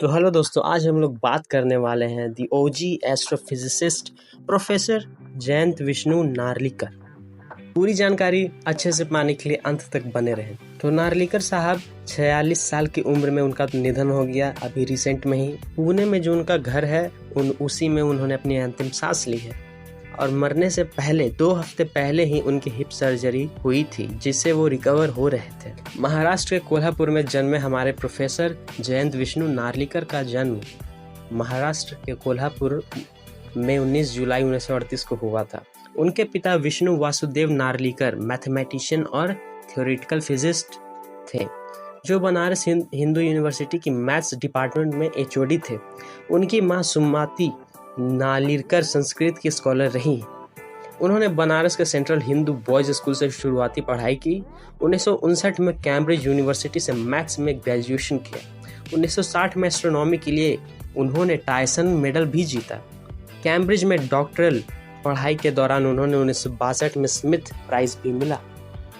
तो हेलो दोस्तों, आज हम लोग बात करने वाले हैं दी ओजी एस्ट्रोफिजिसिस्ट प्रोफेसर जयंत विष्णु नार्लिकर। पूरी जानकारी अच्छे से पाने के लिए अंत तक बने रहें। तो नार्लिकर साहब 46 साल की उम्र में उनका निधन हो गया अभी रिसेंट में ही। पुणे में जो उनका घर है उसी में उन्होंने अपनी अंतिम सांस ली है और मरने से पहले 2 हफ्ते पहले ही उनकी हिप सर्जरी हुई थी, जिससे वो रिकवर हो रहे थे। महाराष्ट्र के कोल्हापुर में जन्मे हमारे प्रोफेसर जयंत विष्णु नार्लिकर का जन्म महाराष्ट्र के कोल्हापुर में 19 जुलाई 1938 को हुआ था। उनके पिता विष्णु वासुदेव नार्लिकर मैथमेटिशियन और थ्योरेटिकल फिजिस्ट थे, जो बनारस हिंदू यूनिवर्सिटी की मैथ्स डिपार्टमेंट में एचओडी थे। उनकी मां सुमति नार्लिकर संस्कृत की स्कॉलर रही। उन्होंने बनारस के सेंट्रल हिंदू बॉयज स्कूल से शुरुआती पढ़ाई की। 1959 में कैम्ब्रिज यूनिवर्सिटी से मैथ्स में ग्रेजुएशन किया। 1960 में एस्ट्रोनॉमी के लिए उन्होंने टायसन मेडल भी जीता। कैम्ब्रिज में डॉक्टरल पढ़ाई के दौरान उन्होंने 1962 में स्मिथ प्राइज भी मिला।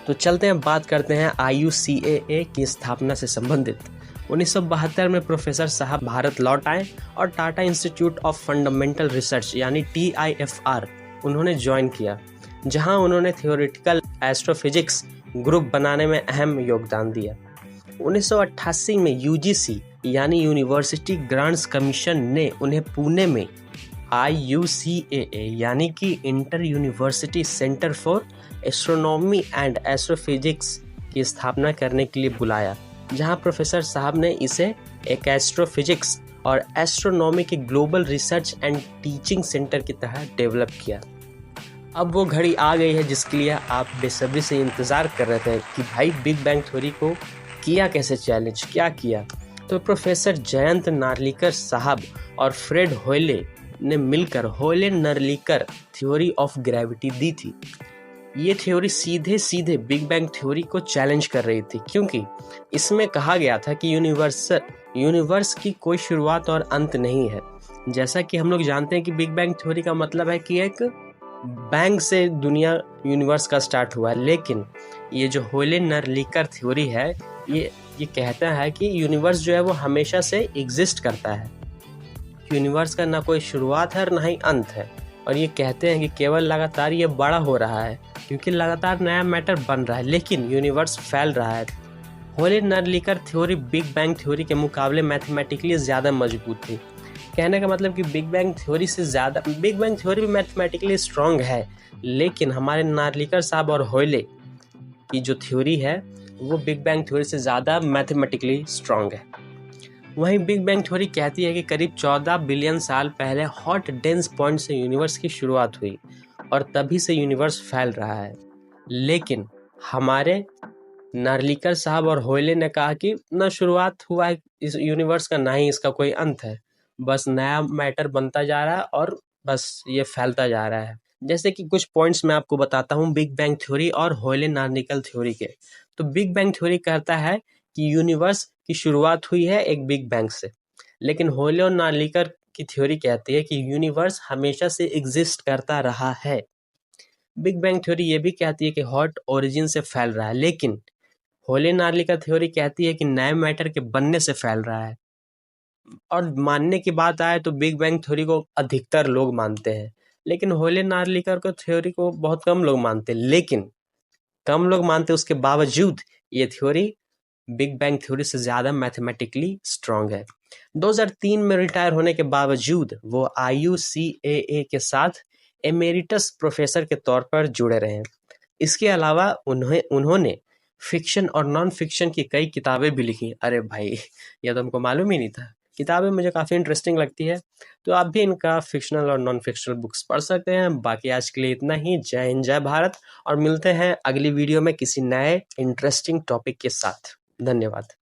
तो चलते हैं, बात करते हैं IUCAA की स्थापना से संबंधित। 1972 में प्रोफेसर साहब भारत लौट आए और Tata institute of fundamental research यानी TIFR उन्होंने ज्वाइन किया, जहां उन्होंने थियोरेटिकल एस्ट्रोफिजिक्स ग्रुप बनाने में अहम योगदान दिया। 1988 में UGC यानी यूनिवर्सिटी ग्रांट्स कमीशन ने उन्हें पुणे में IUCAA यानी कि inter university centre for astronomy and astrophysics की स्थापना करने के लिए बुलाया, जहां प्रोफेसर साहब ने इसे एक एस्ट्रोफिजिक्स और एस्ट्रोनॉमी के global research and teaching centre की तरह डेवलप किया। अब वो घड़ी आ गई है जिसके लिए आप बेसब्री से इंतज़ार कर रहे थे कि भाई बिग बैंग थ्योरी को किया कैसे चैलेंज, क्या किया। तो प्रोफेसर जयंत नार्लिकर साहब और फ्रेड होयले ने मिलकर होयले-नार्लिकर थ्योरी ऑफ ग्रेविटी दी थी। ये थ्योरी सीधे बिग बैंग थ्योरी को चैलेंज कर रही थी, क्योंकि इसमें कहा गया था कि यूनिवर्स की कोई शुरुआत और अंत नहीं है। जैसा कि हम लोग जानते हैं कि बिग बैंग थ्योरी का मतलब है कि एक बैंग से दुनिया यूनिवर्स का स्टार्ट हुआ है, लेकिन ये जो होयले-नार्लिकर थ्योरी है ये कहता है कि यूनिवर्स जो है वो हमेशा से एग्जिस्ट करता है। यूनिवर्स का ना कोई शुरुआत है और ना ही अंत है, और ये कहते हैं कि केवल लगातार ये बड़ा हो रहा है क्योंकि लगातार नया मैटर बन रहा है, लेकिन यूनिवर्स फैल रहा है। होयले-नार्लिकर थ्योरी बिग बैंग थ्योरी के मुकाबले मैथमेटिकली ज़्यादा मजबूत थी। कहने का मतलब कि बिग बैंग थ्योरी से ज़्यादा बिग बैंग थ्योरी भी मैथमेटिकली स्ट्रॉन्ग है, लेकिन हमारे नार्लिकर साहब और होयले की जो थ्योरी है वो बिग बैंग थ्योरी से ज़्यादा मैथमेटिकली स्ट्रॉन्ग है। वहीं बिग बैंग थ्योरी कहती है कि करीब 14 बिलियन साल पहले हॉट डेंस पॉइंट से यूनिवर्स की शुरुआत हुई और तभी से यूनिवर्स फैल रहा है। लेकिन हमारे नार्लिकर साहब और होयले ने कहा कि न शुरुआत हुआ है इस यूनिवर्स का, ना ही इसका कोई अंत है, बस नया मैटर बनता जा रहा है और बस ये फैलता जा रहा है। जैसे कि कुछ पॉइंट्स मैं आपको बताता हूँ बिग बैंग थ्योरी और होयले-नार्लिकर थ्योरी के। तो बिग बैंग थ्योरी कहता है कि यूनिवर्स की शुरुआत हुई है एक बिग बैंग से, लेकिन होयले और नार्लिकर की थ्योरी कहती है कि यूनिवर्स हमेशा से एग्जिस्ट करता रहा है। बिग बैंग थ्योरी ये भी कहती है कि हॉट ओरिजिन से फैल रहा है, लेकिन होयले-नार्लिकर थ्योरी कहती है कि नए मैटर के बनने से फैल रहा है। और मानने की बात आए तो बिग बैंग थ्योरी को अधिकतर लोग मानते हैं, लेकिन होयले-नार्लिकर को थ्योरी को बहुत कम लोग मानते हैं। लेकिन कम लोग मानते उसके बावजूद ये थ्योरी बिग बैंग थ्योरी से ज़्यादा मैथमेटिकली स्ट्रॉन्ग है। 2003 में रिटायर होने के बावजूद वो IUCAA के साथ एमेरिटस प्रोफेसर के तौर पर जुड़े रहे। इसके अलावा उन्होंने फिक्शन और नॉन फिक्शन की कई किताबें भी लिखी। अरे भाई, यह तो हमको मालूम ही नहीं था। किताबें मुझे काफ़ी इंटरेस्टिंग लगती है, तो आप भी इनका फिक्शनल और नॉन फिक्शनल बुक्स पढ़ सकते हैं। बाकी आज के लिए इतना ही। जय हिंद, जय भारत, और मिलते हैं अगली वीडियो में किसी नए इंटरेस्टिंग टॉपिक के साथ। धन्यवाद।